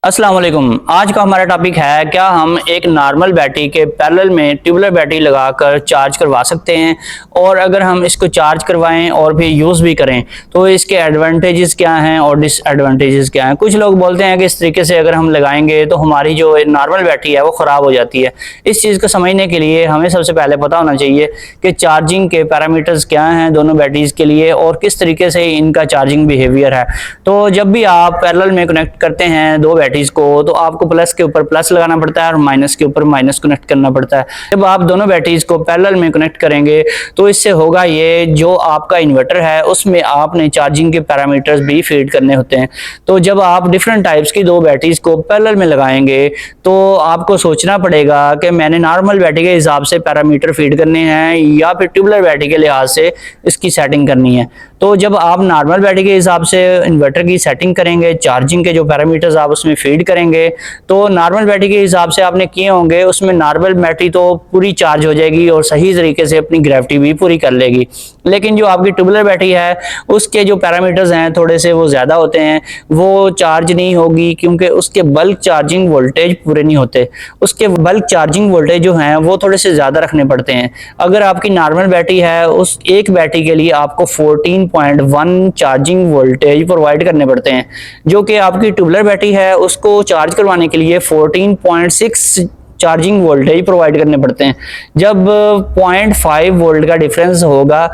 अस्सलाम वालेकुम। आज का हमारा टॉपिक है क्या हम एक नॉर्मल बैटरी के पैरेलल में ट्यूबुलर बैटरी लगाकर चार्ज करवा सकते हैं, और अगर हम इसको चार्ज करवाएं और फिर यूज़ भी करें तो इसके एडवांटेजेस क्या हैं और डिसएडवांटेजेस क्या हैं। कुछ लोग बोलते हैं कि इस तरीके से अगर हम लगाएंगे तो हमारी जो नॉर्मल बैटरी है वो ख़राब हो जाती है। इस चीज़ को समझने के लिए हमें सबसे पहले पता होना चाहिए कि चार्जिंग के पैरामीटर्स क्या हैं दोनों बैटरीज के लिए और किस तरीके से इनका चार्जिंग बिहेवियर है। तो जब भी आप पैरेलल में कनेक्ट करते हैं दो बैटरीज को तो आपको प्लस के ऊपर प्लस लगाना पड़ता है और माइनस के ऊपर माइनस कनेक्ट करना पड़ता है। जब आप दोनों बैटरीज को पैरेलल में कनेक्ट करेंगे तो इससे होगा ये, जो आपका इन्वर्टर है उसमें आपने चार्जिंग के पैरामीटर्स भी फीड करने होते हैं। तो जब आप डिफरेंट टाइप्स की दो बैटरीज को पैरेलल में लगाएंगे तो आपको सोचना पड़ेगा कि मैंने नॉर्मल बैटरी के हिसाब से पैरामीटर फीड करने हैं या फिर ट्यूबुलर बैटरी के लिहाज से इसकी सेटिंग करनी है। तो जब आप नॉर्मल बैटरी के हिसाब से इन्वर्टर की सेटिंग करेंगे, चार्जिंग के जो पैरामीटर्स आप उसमें फीड करेंगे, तो नॉर्मल बैटरी के हिसाब से आपने किए होंगे उसमें नॉर्मल बैटरी तो पूरी चार्ज हो जाएगी और सही तरीके से अपनी ग्रेविटी भी पूरी कर लेगी। लेकिन जो आपकी ट्यूबुलर बैटरी है उसके जो पैरामीटर्स हैं थोड़े से वो ज़्यादा होते हैं, वो चार्ज नहीं होगी क्योंकि उसके बल्क चार्जिंग वोल्टेज पूरे नहीं होते। उसके बल्क चार्जिंग वोल्टेज जो हैं वो थोड़े से ज़्यादा रखने पड़ते हैं। अगर आपकी नॉर्मल बैटरी है उस एक बैटरी के लिए आपको 14.1 चार्जिंग वोल्टेज प्रोवाइड करने पड़ते हैं, जो कि आपकी ट्यूबुलर बैटरी है उसको चार्ज करवाने के लिए 14.6 चार्जिंग वोल्टेज प्रोवाइड करने पड़ते हैं। जब 0.5 वोल्ट का डिफरेंस होगा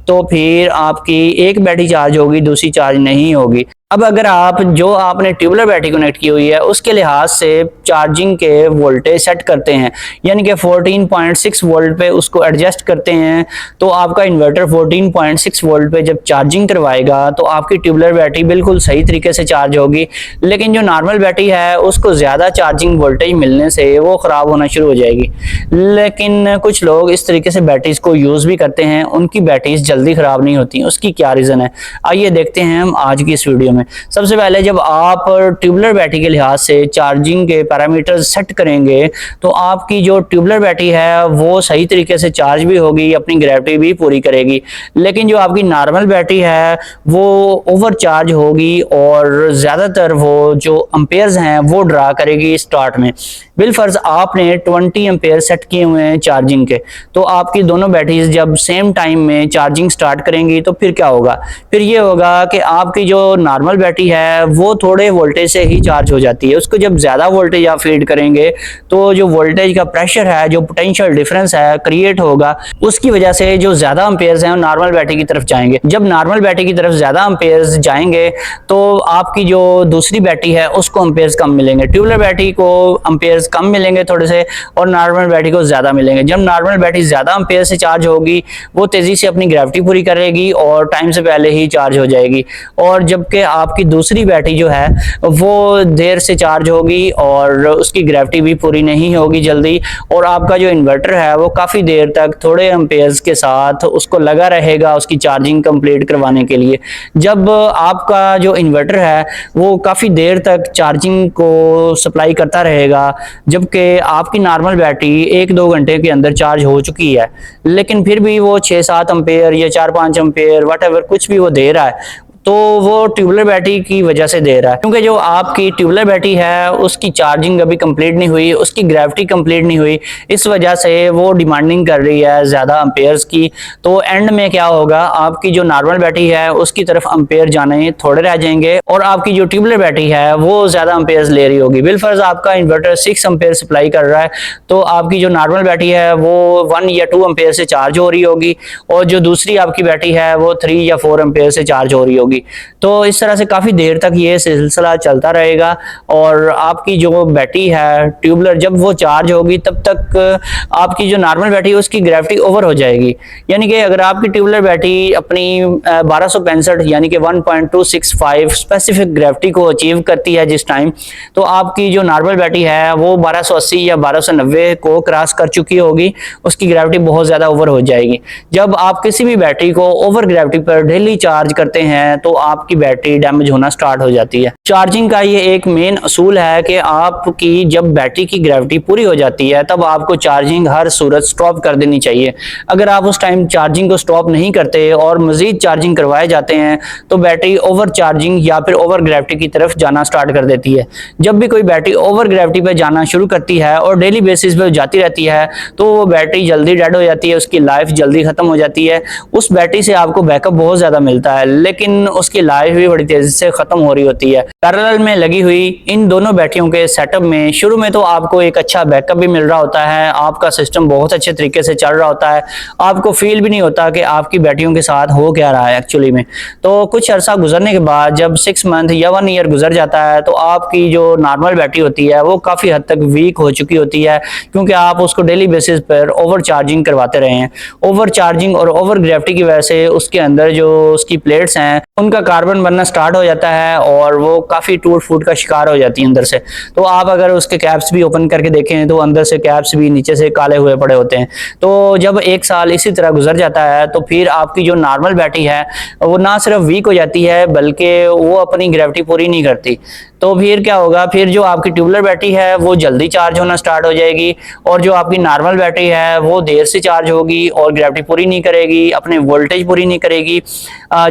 तो फिर आपकी एक बैटरी चार्ज होगी, दूसरी चार्ज नहीं होगी। अब अगर आप जो आपने ट्यूबुलर बैटरी कनेक्ट की हुई है उसके लिहाज से चार्जिंग के वोल्टेज सेट करते हैं, यानी कि 14.6 वोल्ट पे उसको एडजस्ट करते हैं, तो आपका इन्वर्टर 14.6 वोल्ट पे जब चार्जिंग करवाएगा तो आपकी ट्यूबुलर बैटरी बिल्कुल सही तरीके से चार्ज होगी। लेकिन जो नॉर्मल बैटरी है उसको ज़्यादा चार्जिंग वोल्टेज मिलने से वो ख़राब होना शुरू हो जाएगी। लेकिन कुछ लोग इस तरीके से बैटरीज को यूज़ भी करते हैं, उनकी बैटरीज जल्दी ख़राब नहीं होती। उसकी क्या रीज़न है, आइए देखते हैं हम आज की इस वीडियो में। सबसे पहले जब आप ट्यूबुलर बैटरी के लिहाज से चार्जिंग के पैरामीटर्स सेट करेंगे तो आपकी जो ट्यूबुलर बैटरी है वो सही तरीके से चार्ज भी होगी, अपनी ग्रेविटी भी पूरी करेगी। लेकिन जो आपकी नॉर्मल बैटरी है वो ओवर चार्ज होगी और ज़्यादातर वो जो अम्पेयर्स हैं वो ड्रा करेगी स्टार्ट में। बिलफर्ज आपने 20 एम्पेयर सेट किए हुए हैं चार्जिंग के, तो आपकी दोनों बैटरीज जब सेम टाइम में चार्जिंग स्टार्ट करेंगी तो फिर क्या होगा, फिर ये होगा कि आपकी जो नॉर्मल बैटरी है वो थोड़े वोल्टेज से ही चार्ज हो जाती है। उसको जब ज़्यादा वोल्टेज आप फीड करेंगे तो जो वोल्टेज का प्रेशर है, जो पोटेंशियल डिफरेंस है क्रिएट होगा, उसकी वजह से जो ज़्यादा अम्पेयर्स हैं नॉर्मल बैटरी की तरफ जाएंगे। जब नॉर्मल बैटरी की तरफ ज़्यादा अम्पेयर्स जाएंगे तो आपकी जो दूसरी बैटरी है उसको अम्पेयर्स कम मिलेंगे। ट्यूबुलर बैटरी को अम्पेयर्स कम मिलेंगे थोड़े से और नॉर्मल बैटरी को ज़्यादा मिलेंगे। जब नॉर्मल बैटरी ज़्यादा अम्पेयर से चार्ज होगी वो तेज़ी से अपनी ग्रेविटी पूरी करेगी और टाइम से पहले ही चार्ज हो जाएगी, और जबकि आपकी दूसरी बैटरी जो है वो देर से चार्ज होगी और उसकी ग्रेविटी भी पूरी नहीं होगी जल्दी, और आपका जो इन्वर्टर है वो काफ़ी देर तक थोड़े एम्पेयर्स के साथ उसको लगा रहेगा उसकी चार्जिंग कंप्लीट करवाने के लिए। जब आपका जो इन्वर्टर है वो काफ़ी देर तक चार्जिंग को सप्लाई करता रहेगा, जबकि आपकी नॉर्मल बैटरी 1-2 घंटे के अंदर चार्ज हो चुकी है, लेकिन फिर भी वो 6-7 एम्पेयर या 4-5 एम्पेयर वट कुछ भी वो दे रहा है, तो वो ट्यूबुलर बैटरी की वजह से दे रहा है। क्योंकि जो आपकी ट्यूबुलर बैटरी है उसकी चार्जिंग अभी कंप्लीट नहीं हुई, उसकी ग्रेविटी कंप्लीट नहीं हुई, इस वजह से वो डिमांडिंग कर रही है ज़्यादा अम्पेयर्स की। तो एंड में क्या होगा, आपकी जो नॉर्मल बैटरी है उसकी तरफ अम्पेयर जाने थोड़े रह जाएंगे और आपकी जो ट्यूबुलर बैटरी है वो ज़्यादा अम्पेयर्स ले रही होगी। बिलफर्ज आपका इन्वर्टर 6 एम्पेयर सप्लाई कर रहा है तो आपकी जो नॉर्मल बैटरी है वो 1 या 2 एम्पेयर से चार्ज हो रही होगी, और जो दूसरी आपकी बैटरी है वो 3 या 4 एम्पेयर से चार्ज हो रही होगी। तो इस तरह से काफ़ी देर तक ये सिलसिला चलता रहेगा और आपकी जो बैटरी है ट्यूबुलर जब वो चार्ज होगी तब तक आपकी जो नॉर्मल बैटरी है उसकी ग्रेविटी ओवर हो जाएगी। यानी कि अगर आपकी ट्यूबुलर बैटरी अपनी 1265 यानी कि 1.265 स्पेसिफिक ग्रेविटी को अचीव करती है जिस टाइम, तो आपकी जो नॉर्मल बैटरी है वो 1280 या 1290 को क्रॉस कर चुकी होगी, उसकी ग्रेविटी बहुत ज़्यादा ओवर हो जाएगी। जब आप किसी भी बैटरी को ओवर ग्रेविटी पर डेली चार्ज करते हैं तो आपकी बैटरी डैमेज होना स्टार्ट हो जाती है। चार्जिंग का ये एक मेन असूल है कि आपकी जब बैटरी की ग्रेविटी पूरी हो जाती है तब आपको चार्जिंग हर सूरत स्टॉप कर देनी चाहिए। अगर आप उस टाइम चार्जिंग को स्टॉप नहीं करते और मजीद चार्जिंग करवाए जाते हैं तो बैटरी ओवर चार्जिंग या फिर ओवर ग्रेविटी की तरफ जाना स्टार्ट कर देती है। जब भी कोई बैटरी ओवर ग्रेविटी पे जाना शुरू करती है और डेली बेसिस पे जाती रहती है तो वो बैटरी जल्दी डेड हो जाती है, उसकी लाइफ जल्दी खत्म हो जाती है। उस बैटरी से आपको बैकअप बहुत ज्यादा मिलता है लेकिन उसकी लाइफ भी बड़ी तेजी से खत्म हो रही होती है। पैरेलल में लगी हुई इन दोनों बैटरियों के सेटअप में शुरू में तो आपको एक अच्छा बैकअप भी मिल रहा होता है, आपका सिस्टम बहुत अच्छे तरीके से चल रहा होता है, आपको फील भी नहीं होता कि आपकी बैटरियों के साथ हो क्या रहा है एक्चुअली में। तो कुछ अर्सा गुजरने के बाद जब 6 मंथ या 1 ईयर गुजर जाता है तो आपकी जो नॉर्मल बैटरी होती है वो काफी हद तक वीक हो चुकी होती है, क्योंकि आप उसको डेली बेसिस पर ओवर चार्जिंग करवाते रहे हैं। ओवर चार्जिंग और ओवर ग्रेविटी की वजह से उसके अंदर जो उसकी प्लेट्स हैं उनका कार्बन बनना स्टार्ट हो जाता है और वो काफी टूट फूट का शिकार हो जाती है अंदर से। तो आप अगर उसके कैप्स भी ओपन करके देखें तो अंदर से कैप्स भी नीचे से काले हुए पड़े होते हैं। तो जब 1 साल इसी तरह गुजर जाता है तो फिर आपकी जो नॉर्मल बैटरी है वो ना सिर्फ वीक हो जाती है बल्कि वो अपनी ग्रेविटी पूरी नहीं करती। तो फिर क्या होगा, फिर जो आपकी ट्यूबुलर बैटरी है वो जल्दी चार्ज होना स्टार्ट हो जाएगी और जो आपकी नॉर्मल बैटरी है वो देर से चार्ज होगी और ग्रेविटी पूरी नहीं करेगी, अपने वोल्टेज पूरी नहीं करेगी।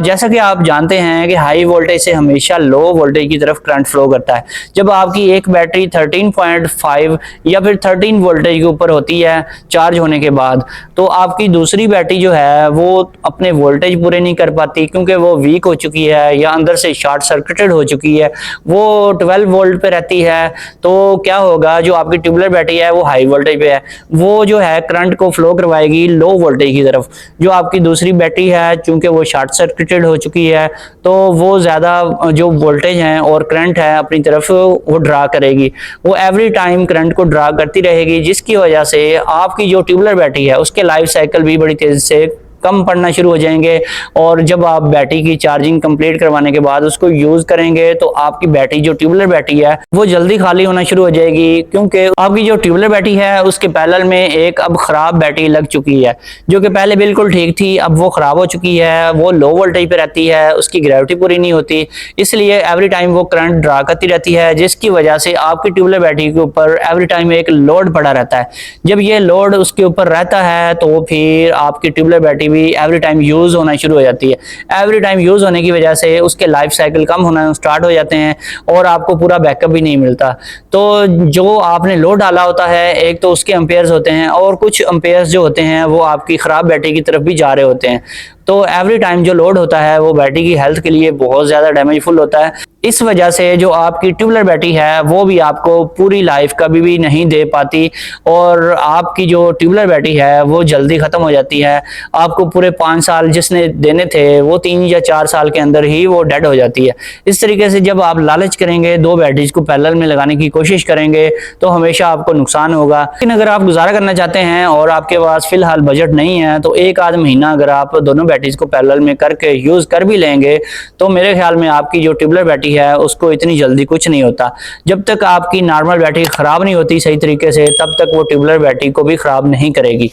जैसा कि आप जानते हैं कि हाई वोल्टेज से हमेशा लो वोल्टेज की तरफ करंट फ्लो करता है। जब आपकी एक बैटरी 13.5 या फिर 13 वोल्टेज के ऊपर होती है चार्ज होने के बाद तो आपकी दूसरी बैटरी जो है वो अपने वोल्टेज पूरे नहीं कर पाती, क्योंकि वो वीक हो चुकी है या अंदर से शॉर्ट सर्किटेड हो चुकी है, वो 12 वोल्ट पे रहती है। तो क्या होगा, जो आपकी ट्यूबुलर बैटरी है वो हाई वोल्टेज पे है, वो जो है करंट को फ्लो करवाएगी लो वोल्टेज की तरफ। जो आपकी दूसरी बैटरी है चूंकि वो शॉर्ट सर्किटेड हो चुकी है तो वो ज्यादा जो वोल्टेज है और करंट है अपनी तरफ वो ड्रा करेगी, वो एवरी टाइम करंट को ड्रा करती रहेगी, जिसकी वजह से आपकी जो ट्यूबुलर बैटरी है उसके लाइफ साइकिल भी बड़ी तेजी से कम पड़ना शुरू हो जाएंगे। और जब आप बैटरी की चार्जिंग कंप्लीट करवाने के बाद उसको यूज करेंगे तो आपकी बैटरी जो ट्यूबुलर बैटरी है वो जल्दी खाली होना शुरू हो जाएगी, क्योंकि आपकी जो ट्यूबुलर बैटरी है उसके पैरेलल में एक अब खराब बैटरी लग चुकी है, जो कि पहले बिल्कुल ठीक थी, अब वो खराब हो चुकी है, वो लो वोल्टेज पे रहती है, उसकी ग्रेविटी पूरी नहीं होती, इसलिए एवरी टाइम वो करंट ड्रा करती रहती है, जिसकी वजह से आपकी ट्यूबुलर बैटरी के ऊपर एवरी टाइम एक लोड पड़ा रहता है। जब ये लोड उसके ऊपर रहता है तो फिर आपकी ट्यूबुलर बैटरी भी एवरी टाइम यूज होना शुरू हो जाती है। एवरी टाइम यूज होने की वजह से उसके लाइफ साइकिल कम होना स्टार्ट हो जाते हैं और आपको पूरा बैकअप भी नहीं मिलता। तो जो आपने लोड डाला होता है एक तो उसके एम्पेयर्स होते हैं और कुछ एम्पेयर्स जो होते हैं वो आपकी खराब बैटरी की तरफ भी जा रहे होते हैं। तो एवरी टाइम जो लोड होता है वो बैटरी की हेल्थ के लिए बहुत ज्यादा डैमेजफुल होता है। इस वजह से जो आपकी ट्यूबुलर बैटरी है वो भी आपको पूरी लाइफ कभी भी नहीं दे पाती और आपकी जो ट्यूबुलर बैटरी है वो जल्दी खत्म हो जाती है। आपको पूरे 5 साल जिसने देने थे वो 3 या 4 साल के अंदर ही वो डेड हो जाती है। इस तरीके से जब आप लालच करेंगे, 2 बैटरीज को पैरेलल में लगाने की कोशिश करेंगे तो हमेशा आपको नुकसान होगा। लेकिन अगर आप गुजारा करना चाहते हैं और आपके पास फिलहाल बजट नहीं है तो 1 आध महीना अगर आप दोनों बैटरीज को पैरेलल में करके यूज कर भी लेंगे तो मेरे ख्याल में आपकी जो ट्यूबुलर बैटरी है उसको इतनी जल्दी कुछ नहीं होता। जब तक आपकी नॉर्मल बैटरी खराब नहीं होती सही तरीके से तब तक वो ट्यूबुलर बैटरी को भी खराब नहीं करेगी।